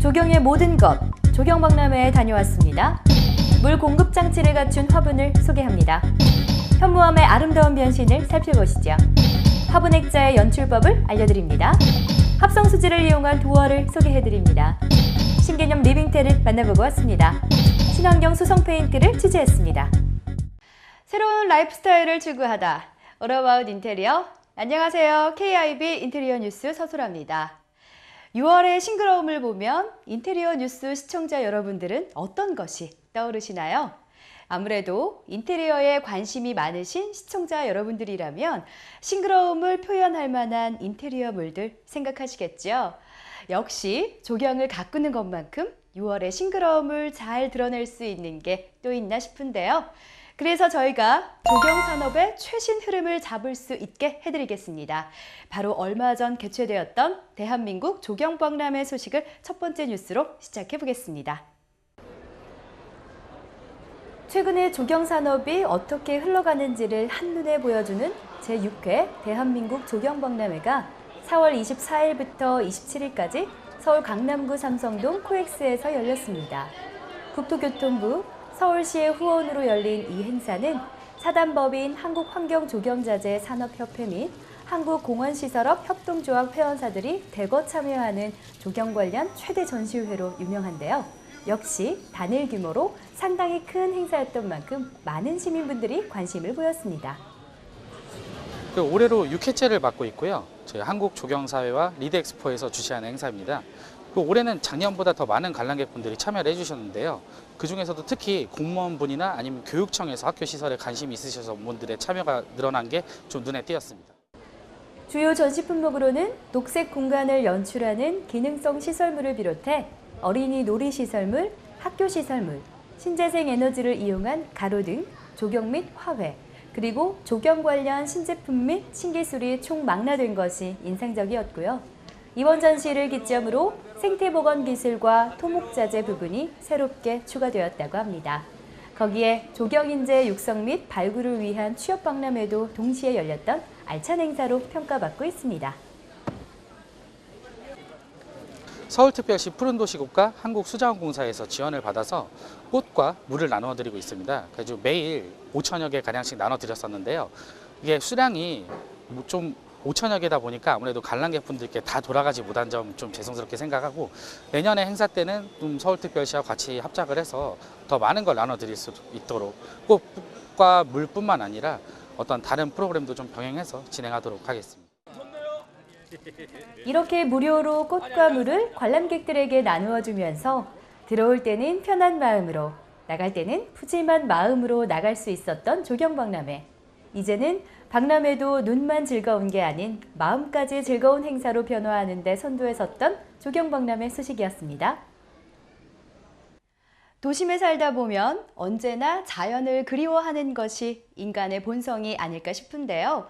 조경의 모든 것, 조경박람회에 다녀왔습니다. 물 공급 장치를 갖춘 화분을 소개합니다. 현무암의 아름다운 변신을 살펴보시죠. 화분 액자의 연출법을 알려드립니다. 합성 수지를 이용한 도어를 소개해드립니다. 신개념 리빙텔을 만나보고 왔습니다. 친환경 수성 페인트를 취재했습니다. 새로운 라이프 스타일을 추구하다. All 인테리어. 안녕하세요. KIB 인테리어 뉴스 서소라입니다. 6월의 싱그러움을 보면 인테리어 뉴스 시청자 여러분들은 어떤 것이 떠오르시나요? 아무래도 인테리어에 관심이 많으신 시청자 여러분들이라면 싱그러움을 표현할 만한 인테리어물들 생각하시겠죠? 역시 조경을 가꾸는 것만큼 6월의 싱그러움을 잘 드러낼 수 있는 게 또 있나 싶은데요. 그래서 저희가 조경 산업의 최신 흐름을 잡을 수 있게 해드리겠습니다. 바로 얼마 전 개최되었던 대한민국 조경박람회 소식을 첫 번째 뉴스로 시작해 보겠습니다. 최근에 조경 산업이 어떻게 흘러가는지를 한눈에 보여주는 제6회 대한민국 조경박람회가 4월 24일부터 27일까지 서울 강남구 삼성동 코엑스에서 열렸습니다. 국토교통부, 서울시의 후원으로 열린 이 행사는 사단법인 한국환경조경자재 산업협회 및 한국공원시설업 협동조합 회원사들이 대거 참여하는 조경 관련 최대 전시회로 유명한데요. 역시 단일 규모로 상당히 큰 행사였던 만큼 많은 시민분들이 관심을 보였습니다. 올해로 6회째를 맡고 있고요. 저희 한국조경사회와 리드엑스포에서 주최하는 행사입니다. 올해는 작년보다 더 많은 관람객분들이 참여를 해주셨는데요. 그중에서도 특히 공무원분이나 아니면 교육청에서 학교 시설에 관심이 있으셔서 분들의 참여가 늘어난 게 좀 눈에 띄었습니다. 주요 전시 품목으로는 녹색 공간을 연출하는 기능성 시설물을 비롯해 어린이 놀이시설물, 학교시설물, 신재생 에너지를 이용한 가로등, 조경 및 화훼, 그리고 조경 관련 신제품 및 신기술이 총망라된 것이 인상적이었고요. 이번 전시를 기점으로 생태보건기술과 토목자재 부분이 새롭게 추가되었다고 합니다. 거기에 조경인재 육성 및 발굴을 위한 취업박람회도 동시에 열렸던 알찬 행사로 평가받고 있습니다. 서울특별시 푸른도시국가 한국수자원공사에서 지원을 받아서 꽃과 물을 나눠드리고 있습니다. 그래서 매일 5천여 개 가량씩 나눠드렸었는데요. 이게 수량이 좀 5천여 개다 보니까 아무래도 관람객분들께 다 돌아가지 못한 점 좀 죄송스럽게 생각하고, 내년에 행사 때는 좀 서울특별시와 같이 합작을 해서 더 많은 걸 나눠드릴 수 있도록 꽃과 물뿐만 아니라 어떤 다른 프로그램도 좀 병행해서 진행하도록 하겠습니다. 이렇게 무료로 꽃과 물을 관람객들에게 나누어 주면서 들어올 때는 편한 마음으로, 나갈 때는 푸짐한 마음으로 나갈 수 있었던 조경박람회. 이제는 박람회도 눈만 즐거운 게 아닌 마음까지 즐거운 행사로 변화하는 데 선두에 섰던 조경박람회 소식이었습니다. 도심에 살다 보면 언제나 자연을 그리워하는 것이 인간의 본성이 아닐까 싶은데요.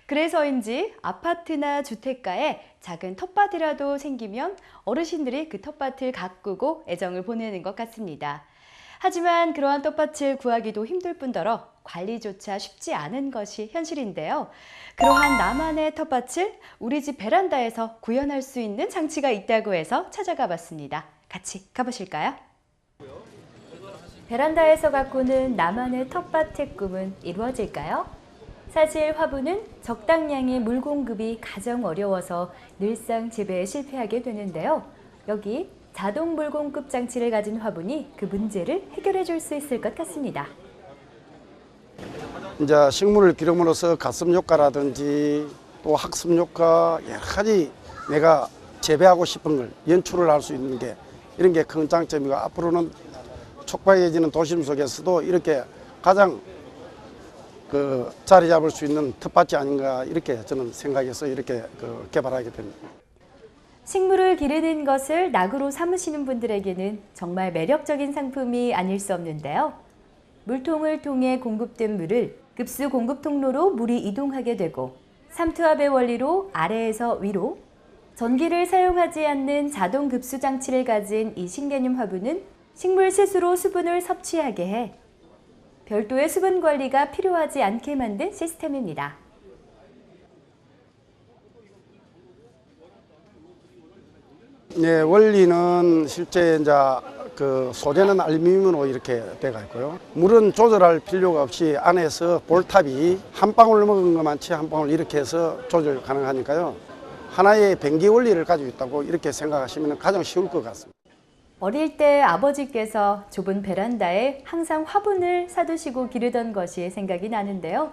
그래서인지 아파트나 주택가에 작은 텃밭이라도 생기면 어르신들이 그 텃밭을 가꾸고 애정을 보내는 것 같습니다. 하지만 그러한 텃밭을 구하기도 힘들 뿐더러 관리조차 쉽지 않은 것이 현실인데요. 그러한 나만의 텃밭을 우리 집 베란다에서 구현할 수 있는 장치가 있다고 해서 찾아가 봤습니다. 같이 가보실까요? 베란다에서 가꾸는 나만의 텃밭의 꿈은 이루어질까요? 사실 화분은 적당량의 물 공급이 가장 어려워서 늘상 재배에 실패하게 되는데요. 여기 자동 물 공급 장치를 가진 화분이 그 문제를 해결해 줄 수 있을 것 같습니다. 이제 식물을 기름으로써 가습 효과라든지 또 학습 효과 여러 가지 내가 재배하고 싶은 걸 연출을 할 수 있는 게 이런 게 큰 장점이고, 앞으로는 촉박해지는 도심 속에서도 이렇게 가장 자리 잡을 수 있는 텃밭이 아닌가, 이렇게 저는 생각해서 이렇게 개발하게 됩니다. 식물을 기르는 것을 낙으로 삼으시는 분들에게는 정말 매력적인 상품이 아닐 수 없는데요. 물통을 통해 공급된 물을 급수 공급 통로로 물이 이동하게 되고, 삼투압의 원리로 아래에서 위로, 전기를 사용하지 않는 자동 급수 장치를 가진 이 신개념 화분은 식물 스스로 수분을 섭취하게 해 별도의 수분 관리가 필요하지 않게 만든 시스템입니다. 네, 원리는 실제 이제 그 소재는 알루미늄으로 이렇게 돼가 있고요. 물은 조절할 필요가 없이 안에서 볼탑이 한 방울 먹은 것만치 한 방울 이렇게 해서 조절 가능하니까요. 하나의 변기 원리를 가지고 있다고 이렇게 생각하시면 가장 쉬울 것 같습니다. 어릴 때 아버지께서 좁은 베란다에 항상 화분을 사두시고 기르던 것이 생각이 나는데요.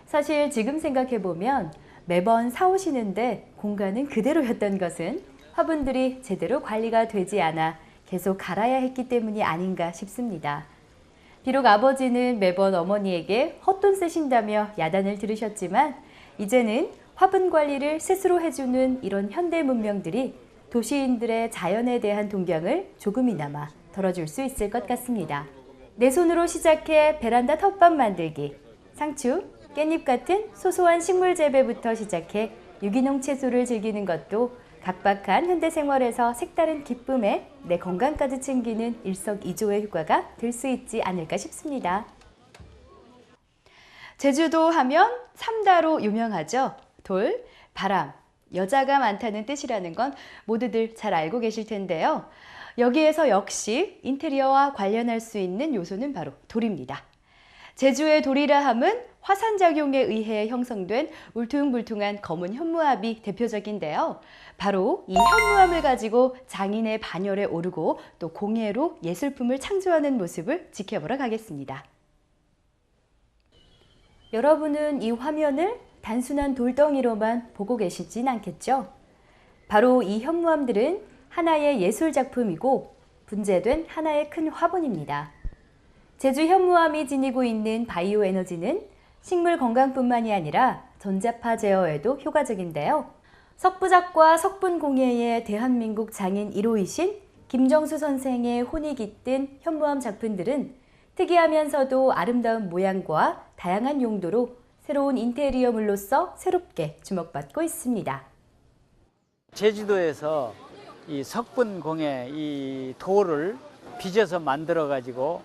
사실 지금 생각해보면 매번 사오시는데 공간은 그대로였던 것은 화분들이 제대로 관리가 되지 않아 계속 갈아야 했기 때문이 아닌가 싶습니다. 비록 아버지는 매번 어머니에게 헛돈 쓰신다며 야단을 들으셨지만 이제는 화분 관리를 스스로 해주는 이런 현대 문명들이 도시인들의 자연에 대한 동경을 조금이나마 덜어줄 수 있을 것 같습니다. 내 손으로 시작해 베란다 텃밭 만들기, 상추, 깻잎 같은 소소한 식물 재배부터 시작해 유기농 채소를 즐기는 것도 각박한 현대 생활에서 색다른 기쁨에 내 건강까지 챙기는 일석이조의 효과가 될 수 있지 않을까 싶습니다. 제주도 하면 삼다로 유명하죠. 돌, 바람, 여자가 많다는 뜻이라는 건 모두들 잘 알고 계실 텐데요. 여기에서 역시 인테리어와 관련할 수 있는 요소는 바로 돌입니다. 제주의 돌이라 함은 화산작용에 의해 형성된 울퉁불퉁한 검은 현무암이 대표적인데요. 바로 이 현무암을 가지고 장인의 반열에 오르고 또 공예로 예술품을 창조하는 모습을 지켜보러 가겠습니다. 여러분은 이 화면을 단순한 돌덩이로만 보고 계시진 않겠죠? 바로 이 현무암들은 하나의 예술작품이고 분재된 하나의 큰 화분입니다. 제주 현무암이 지니고 있는 바이오 에너지는 식물 건강뿐만이 아니라 전자파 제어에도 효과적인데요. 석부작과 석분공예의 대한민국 장인 1호이신 김정수 선생의 혼이 깃든 현무암 작품들은 특이하면서도 아름다운 모양과 다양한 용도로 새로운 인테리어물로서 새롭게 주목받고 있습니다. 제주도에서 이 석분공예 이 돌을 빚어서 만들어 가지고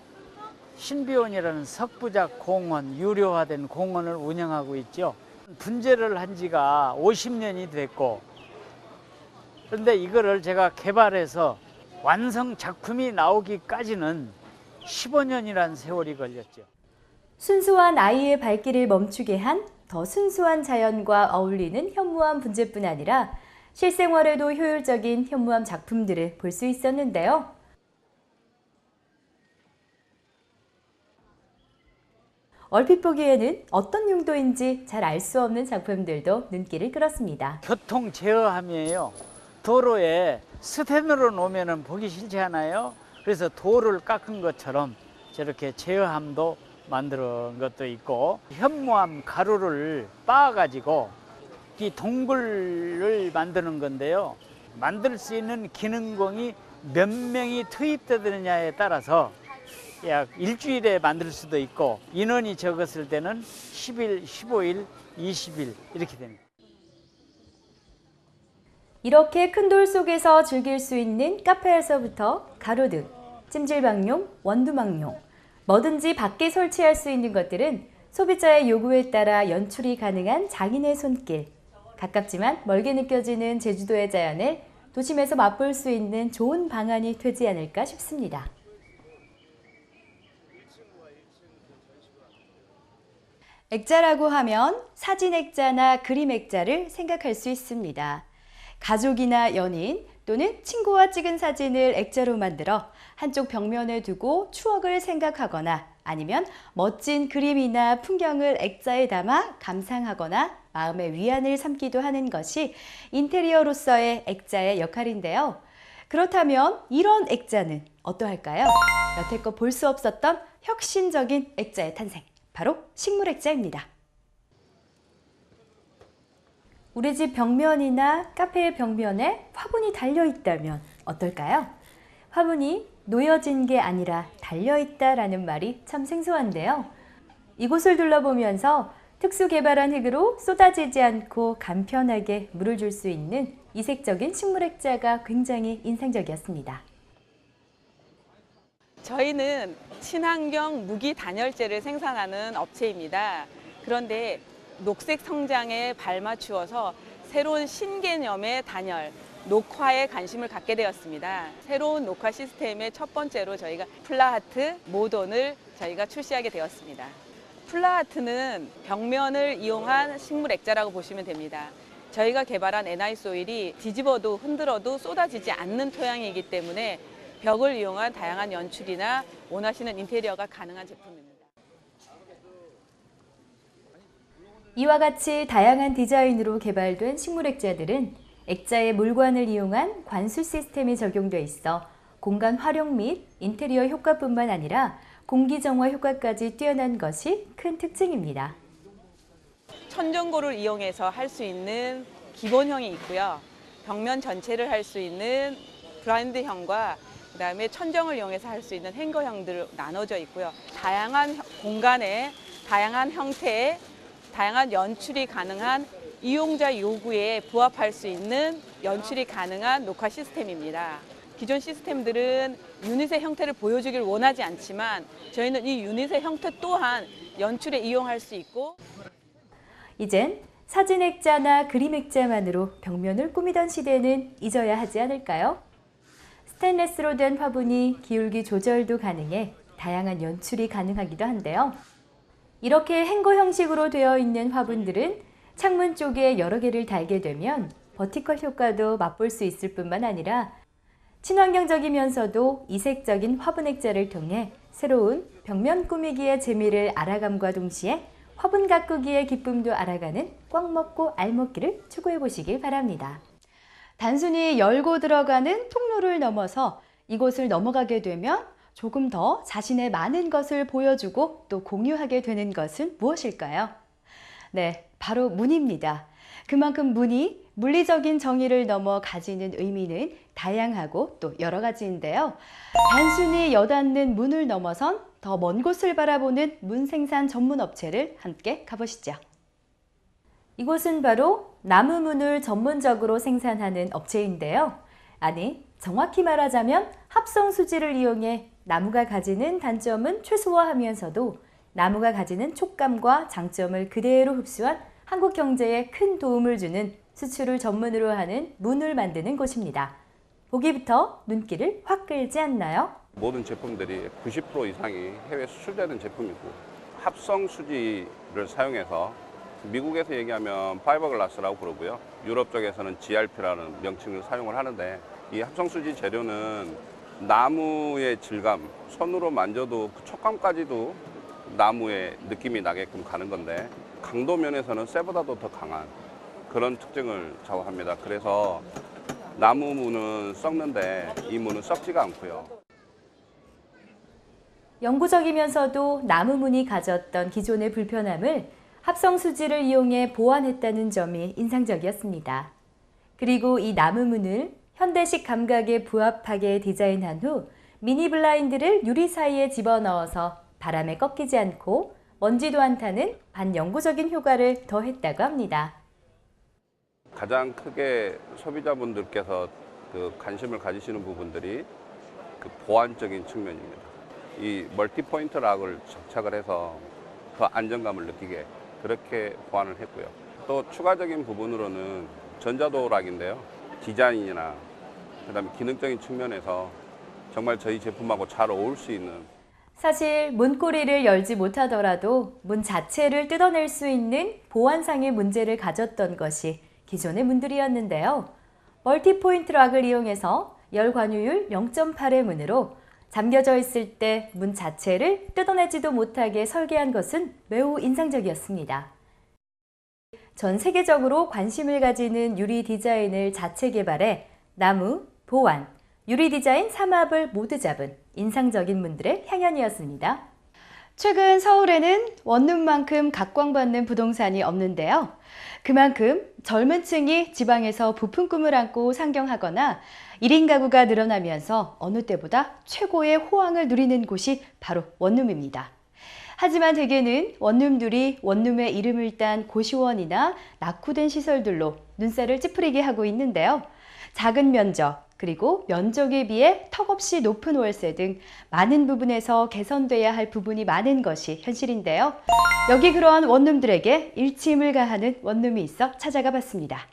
신비원이라는 석부작 공원, 유료화된 공원을 운영하고 있죠. 분재를 한 지가 50년이 됐고, 그런데 이거를 제가 개발해서 완성 작품이 나오기까지는 15년이라는 세월이 걸렸죠. 순수한 아이의 발길을 멈추게 한 더 순수한 자연과 어울리는 현무암 분재뿐 아니라 실생활에도 효율적인 현무암 작품들을 볼 수 있었는데요. 얼핏 보기에는 어떤 용도인지 잘 알 수 없는 작품들도 눈길을 끌었습니다. 교통 제어함이에요. 도로에 스텐으로 놓으면 보기 싫지 않아요? 그래서 돌을 깎은 것처럼 저렇게 제어함도 만드는 것도 있고, 현무암 가루를 빻아가지고 이 동굴을 만드는 건데요. 만들 수 있는 기능공이 몇 명이 투입되느냐에 따라서 약 일주일에 만들 수도 있고, 인원이 적었을 때는 10일, 15일, 20일 이렇게 됩니다. 이렇게 큰 돌 속에서 즐길 수 있는 카페에서부터 가로등, 찜질방용, 원두막용, 뭐든지 밖에 설치할 수 있는 것들은 소비자의 요구에 따라 연출이 가능한 장인의 손길. 가깝지만 멀게 느껴지는 제주도의 자연을 도심에서 맛볼 수 있는 좋은 방안이 되지 않을까 싶습니다. 액자라고 하면 사진 액자나 그림 액자를 생각할 수 있습니다. 가족이나 연인 또는 친구와 찍은 사진을 액자로 만들어 한쪽 벽면에 두고 추억을 생각하거나 아니면 멋진 그림이나 풍경을 액자에 담아 감상하거나 마음의 위안을 삼기도 하는 것이 인테리어로서의 액자의 역할인데요. 그렇다면 이런 액자는 어떠할까요? 여태껏 볼 수 없었던 혁신적인 액자의 탄생, 바로 식물 액자입니다. 우리 집 벽면이나 카페의 벽면에 화분이 달려있다면 어떨까요? 화분이 놓여진 게 아니라 달려있다라는 말이 참 생소한데요. 이곳을 둘러보면서 특수 개발한 흙으로 쏟아지지 않고 간편하게 물을 줄 수 있는 이색적인 식물 액자가 굉장히 인상적이었습니다. 저희는 친환경 무기 단열재를 생산하는 업체입니다. 그런데 녹색 성장에 발맞추어서 새로운 신개념의 단열, 녹화에 관심을 갖게 되었습니다. 새로운 녹화 시스템의 첫 번째로 저희가 플라하트 모던을 저희가 출시하게 되었습니다. 플라하트는 벽면을 이용한 식물 액자라고 보시면 됩니다. 저희가 개발한 NiSoil이 뒤집어도 흔들어도 쏟아지지 않는 토양이기 때문에 벽을 이용한 다양한 연출이나 원하시는 인테리어가 가능한 제품입니다. 이와 같이 다양한 디자인으로 개발된 식물 액자들은 액자의 물관을 이용한 관수 시스템이 적용돼 있어 공간 활용 및 인테리어 효과뿐만 아니라 공기 정화 효과까지 뛰어난 것이 큰 특징입니다. 천정고를 이용해서 할 수 있는 기본형이 있고요. 벽면 전체를 할 수 있는 블라인드형과 그다음에 천정을 이용해서 할 수 있는 행거형들로 나눠져 있고요. 다양한 공간에 다양한 형태의 다양한 연출이 가능한 이용자 요구에 부합할 수 있는 연출이 가능한 녹화 시스템입니다. 기존 시스템들은 유닛의 형태를 보여주길 원하지 않지만 저희는 이 유닛의 형태 또한 연출에 이용할 수 있고 이젠 사진 액자나 그림 액자만으로 벽면을 꾸미던 시대는 잊어야 하지 않을까요? 스테인레스로 된 화분이 기울기 조절도 가능해 다양한 연출이 가능하기도 한데요. 이렇게 행거 형식으로 되어 있는 화분들은 창문 쪽에 여러 개를 달게 되면 버티컬 효과도 맛볼 수 있을 뿐만 아니라 친환경적이면서도 이색적인 화분 액자를 통해 새로운 벽면 꾸미기의 재미를 알아감과 동시에 화분 가꾸기의 기쁨도 알아가는 꽉 먹고 알 먹기를 추구해 보시길 바랍니다. 단순히 열고 들어가는 통로를 넘어서 이곳을 넘어가게 되면 조금 더 자신의 많은 것을 보여주고 또 공유하게 되는 것은 무엇일까요? 네, 바로 문입니다. 그만큼 문이 물리적인 정의를 넘어 가지는 의미는 다양하고 또 여러 가지인데요. 단순히 여닫는 문을 넘어선 더 먼 곳을 바라보는 문 생산 전문 업체를 함께 가보시죠. 이곳은 바로 나무 문을 전문적으로 생산하는 업체인데요. 아니, 정확히 말하자면 합성 수지를 이용해 나무가 가지는 단점은 최소화하면서도 나무가 가지는 촉감과 장점을 그대로 흡수한 한국 경제에 큰 도움을 주는 수출을 전문으로 하는 문을 만드는 곳입니다. 보기부터 눈길을 확 끌지 않나요? 모든 제품들이 90% 이상이 해외 수출되는 제품이고 합성 수지를 사용해서 미국에서 얘기하면 파이버글라스라고 그러고요. 유럽 쪽에서는 GRP라는 명칭을 사용을 하는데 이 합성 수지 재료는 나무의 질감, 손으로 만져도 그 촉감까지도 나무의 느낌이 나게끔 가는 건데 강도 면에서는 쇠보다도 더 강한 그런 특징을 좌우합니다. 그래서 나무 문은 썩는데 이 문은 썩지가 않고요. 영구적이면서도 나무 문이 가졌던 기존의 불편함을 합성 수지를 이용해 보완했다는 점이 인상적이었습니다. 그리고 이 나무 문을 현대식 감각에 부합하게 디자인한 후 미니 블라인드를 유리 사이에 집어넣어서 바람에 꺾이지 않고 먼지도 안 타는 반영구적인 효과를 더했다고 합니다. 가장 크게 소비자분들께서 관심을 가지시는 부분들이 보안적인 측면입니다. 이 멀티포인트 락을 장착을 해서 더 안정감을 느끼게 그렇게 보완을 했고요. 또 추가적인 부분으로는 전자도어 락인데요. 디자인이나 그다음에 기능적인 측면에서 정말 저희 제품하고 잘 어울릴 수 있는 사실 문고리를 열지 못하더라도 문 자체를 뜯어낼 수 있는 보안상의 문제를 가졌던 것이 기존의 문들이었는데요. 멀티포인트 락을 이용해서 열 관유율 0.8의 문으로 잠겨져 있을 때 문 자체를 뜯어내지도 못하게 설계한 것은 매우 인상적이었습니다. 전 세계적으로 관심을 가지는 유리 디자인을 자체 개발해 나무, 보완, 유리 디자인 삼합을 모두 잡은 인상적인 문들의 향연이었습니다. 최근 서울에는 원룸만큼 각광받는 부동산이 없는데요. 그만큼 젊은 층이 지방에서 부푼 꿈을 안고 상경하거나 1인 가구가 늘어나면서 어느 때보다 최고의 호황을 누리는 곳이 바로 원룸입니다. 하지만 대개는 원룸들이 원룸의 이름을 딴 고시원이나 낙후된 시설들로 눈살을 찌푸리게 하고 있는데요. 작은 면적, 그리고 면적에 비해 턱없이 높은 월세 등 많은 부분에서 개선돼야 할 부분이 많은 것이 현실인데요. 여기 그러한 원룸들에게 일침을 가하는 원룸이 있어 찾아가 봤습니다.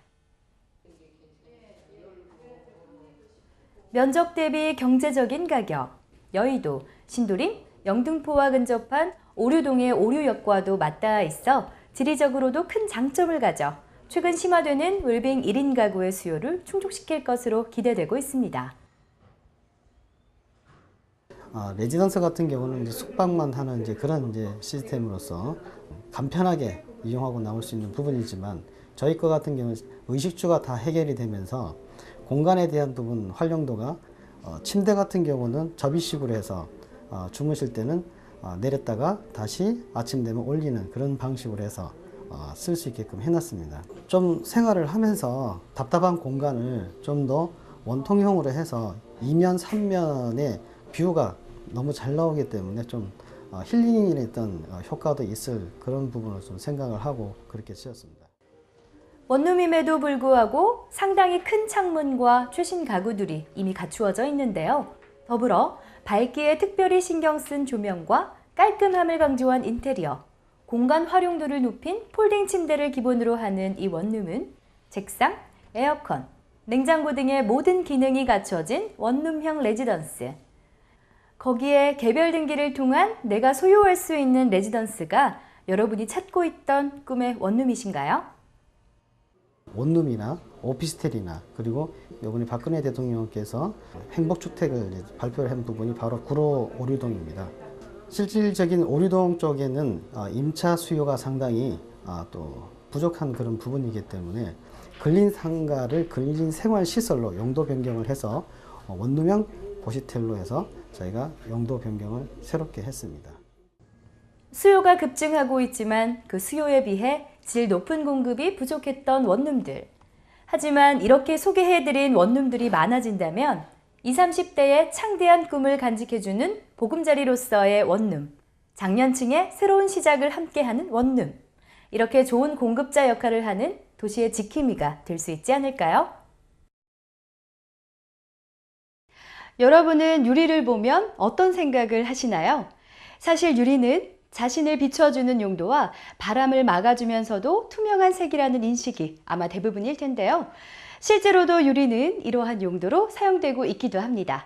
면적 대비 경제적인 가격, 여의도, 신도림, 영등포와 근접한 오류동의 오류역과도 맞닿아 있어 지리적으로도 큰 장점을 가져 최근 심화되는 웰빙 1인 가구의 수요를 충족시킬 것으로 기대되고 있습니다. 레지던스 같은 경우는 이제 숙박만 하는 그런 시스템으로서 간편하게 이용하고 나올 수 있는 부분이지만 저희 거 같은 경우는 의식주가 다 해결이 되면서 공간에 대한 부분 활용도가 침대 같은 경우는 접이식으로 해서 주무실 때는 내렸다가 다시 아침 되면 올리는 그런 방식으로 해서 쓸 수 있게끔 해놨습니다. 좀 생활을 하면서 답답한 공간을 좀 더 원통형으로 해서 2면, 3면의 뷰가 너무 잘 나오기 때문에 좀 힐링의 어떤 효과도 있을 그런 부분을 좀 생각을 하고 그렇게 지었습니다. 원룸임에도 불구하고 상당히 큰 창문과 최신 가구들이 이미 갖추어져 있는데요. 더불어 밝기에 특별히 신경 쓴 조명과 깔끔함을 강조한 인테리어, 공간 활용도를 높인 폴딩 침대를 기본으로 하는 이 원룸은 책상, 에어컨, 냉장고 등의 모든 기능이 갖춰진 원룸형 레지던스. 거기에 개별 등기를 통한 내가 소유할 수 있는 레지던스가 여러분이 찾고 있던 꿈의 원룸이신가요? 원룸이나 오피스텔이나 그리고 이번에 박근혜 대통령께서 행복주택을 발표를 한 부분이 바로 구로 오류동입니다. 실질적인 오류동 쪽에는 임차 수요가 상당히 또 부족한 그런 부분이기 때문에 근린 상가를 근린 생활 시설로 용도 변경을 해서 원룸형 고시텔로 해서 저희가 용도 변경을 새롭게 했습니다. 수요가 급증하고 있지만 그 수요에 비해 질 높은 공급이 부족했던 원룸들. 하지만 이렇게 소개해드린 원룸들이 많아진다면 20, 30대의 창대한 꿈을 간직해주는 보금자리로서의 원룸, 장년층의 새로운 시작을 함께하는 원룸, 이렇게 좋은 공급자 역할을 하는 도시의 지킴이가 될 수 있지 않을까요? 여러분은 유리를 보면 어떤 생각을 하시나요? 사실 유리는 자신을 비춰주는 용도와 바람을 막아주면서도 투명한 색이라는 인식이 아마 대부분일 텐데요. 실제로도 유리는 이러한 용도로 사용되고 있기도 합니다.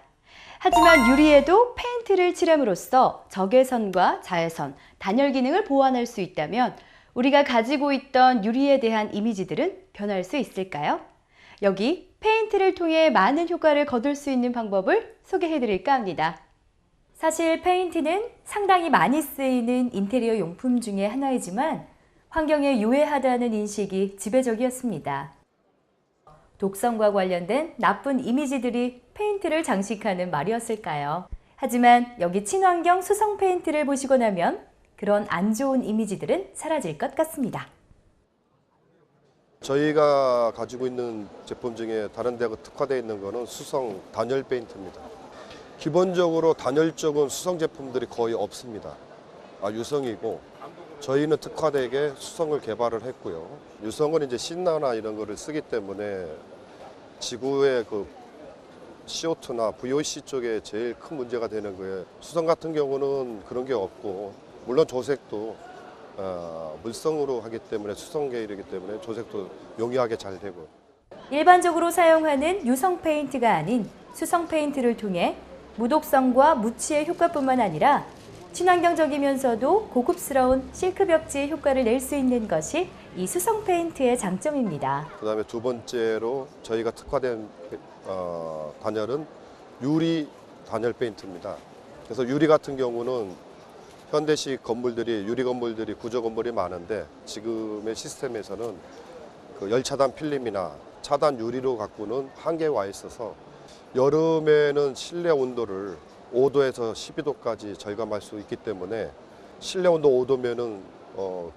하지만 유리에도 페인트를 칠함으로써 적외선과 자외선, 단열 기능을 보완할 수 있다면 우리가 가지고 있던 유리에 대한 이미지들은 변할 수 있을까요? 여기 페인트를 통해 많은 효과를 거둘 수 있는 방법을 소개해 드릴까 합니다. 사실 페인트는 상당히 많이 쓰이는 인테리어 용품 중에 하나이지만 환경에 유해하다는 인식이 지배적이었습니다. 독성과 관련된 나쁜 이미지들이 페인트를 장식하는 말이었을까요? 하지만 여기 친환경 수성 페인트를 보시고 나면 그런 안 좋은 이미지들은 사라질 것 같습니다. 저희가 가지고 있는 제품 중에 다른 데하고 특화되어 있는 거는 수성 단열 페인트입니다. 기본적으로 단열 쪽은 수성 제품들이 거의 없습니다. 유성이고 저희는 특화되게 수성을 개발을 했고요. 유성은 이제 신나나 이런 거를 쓰기 때문에 지구의 그 CO2나 VOC 쪽에 제일 큰 문제가 되는 거예요. 수성 같은 경우는 그런 게 없고 물론 조색도 물성으로 하기 때문에 수성 계열이기 때문에 조색도 용이하게 잘 되고. 일반적으로 사용하는 유성 페인트가 아닌 수성 페인트를 통해 무독성과 무치의 효과뿐만 아니라 친환경적이면서도 고급스러운 실크 벽지의 효과를 낼 수 있는 것이 이 수성 페인트의 장점입니다. 그다음에 두 번째로 저희가 특화된 단열은 유리 단열 페인트입니다. 그래서 유리 같은 경우는 현대식 건물들이 유리 건물들이 구조 건물이 많은데 지금의 시스템에서는 그 열차단 필름이나 차단 유리로 갖고는 한계에 와 있어서 여름에는 실내 온도를 5도에서 12도까지 절감할 수 있기 때문에 실내 온도 5도면은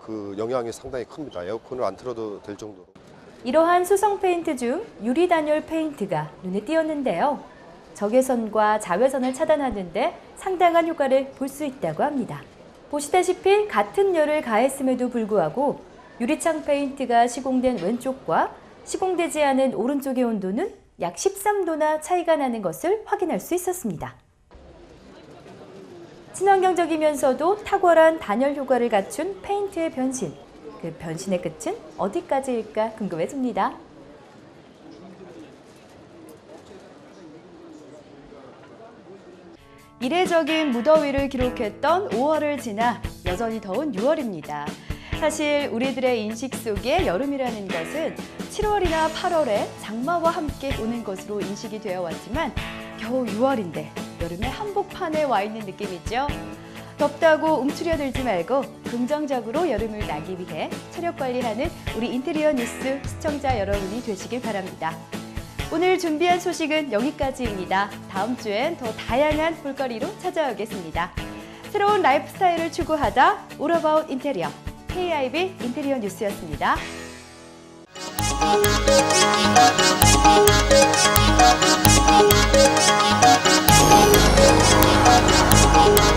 그 영향이 상당히 큽니다. 에어컨을 안 틀어도 될 정도로. 이러한 수성 페인트 중 유리 단열 페인트가 눈에 띄었는데요. 적외선과 자외선을 차단하는 데 상당한 효과를 볼 수 있다고 합니다. 보시다시피 같은 열을 가했음에도 불구하고 유리창 페인트가 시공된 왼쪽과 시공되지 않은 오른쪽의 온도는 약 13도나 차이가 나는 것을 확인할 수 있었습니다. 친환경적이면서도 탁월한 단열 효과를 갖춘 페인트의 변신. 그 변신의 끝은 어디까지일까 궁금해집니다. 이례적인 무더위를 기록했던 5월을 지나 여전히 더운 6월입니다. 사실 우리들의 인식 속에 여름이라는 것은 7월이나 8월에 장마와 함께 오는 것으로 인식이 되어 왔지만 겨우 6월인데 여름의 한복판에 와 있는 느낌이죠. 덥다고 움츠려들지 말고 긍정적으로 여름을 나기 위해 체력 관리하는 우리 인테리어 뉴스 시청자 여러분이 되시길 바랍니다. 오늘 준비한 소식은 여기까지입니다. 다음 주엔 더 다양한 볼거리로 찾아오겠습니다. 새로운 라이프 스타일을 추구하다 All About 인테리어 KIB 인테리어 뉴스였습니다. We'll be right back.